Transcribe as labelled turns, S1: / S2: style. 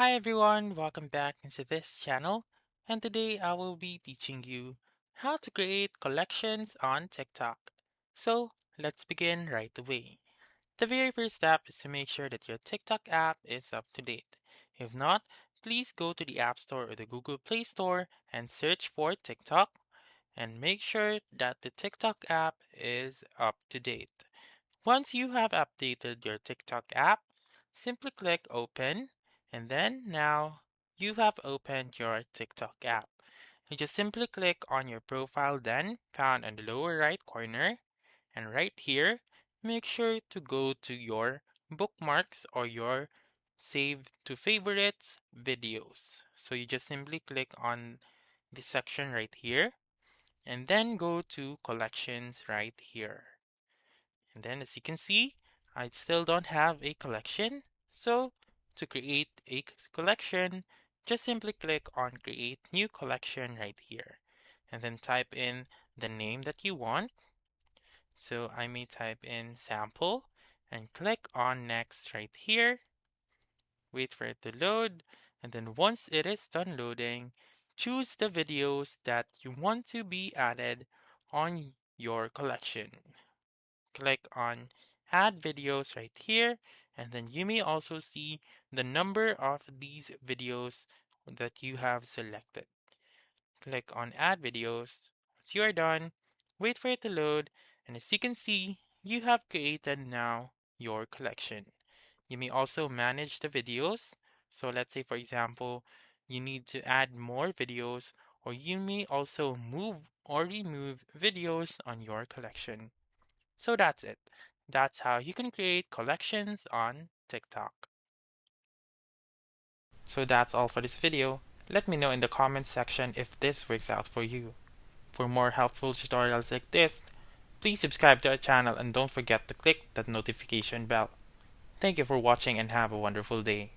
S1: Hi everyone, welcome back into this channel, and today I will be teaching you how to create collections on TikTok. So let's begin right away. The very first step is to make sure that your TikTok app is up to date. If not, please go to the App Store or the Google Play Store and search for TikTok and make sure that the TikTok app is up to date. Once you have updated your TikTok app, simply click Open, and then now you have opened your TikTok app. You just simply click on your profile then found on the lower right corner, and right here, make sure to go to your bookmarks or your save to favorites videos. So you just simply click on this section right here, and then go to collections right here. And then as you can see, I still don't have a collection. So to create a collection, just simply click on create new collection right here. And then type in the name that you want. So I may type in sample and click on next right here. Wait for it to load. And then once it is done loading, choose the videos that you want to be added on your collection. Click on add videos right here, and then you may also see the number of these videos that you have selected. Click on add videos. Once you are done, wait for it to load, and as you can see, you have created now your collection. You may also manage the videos. So let's say for example, you need to add more videos, or you may also move or remove videos on your collection. So that's it. That's how you can create collections on TikTok. So that's all for this video. Let me know in the comments section if this works out for you. For more helpful tutorials like this, please subscribe to our channel and don't forget to click that notification bell. Thank you for watching and have a wonderful day.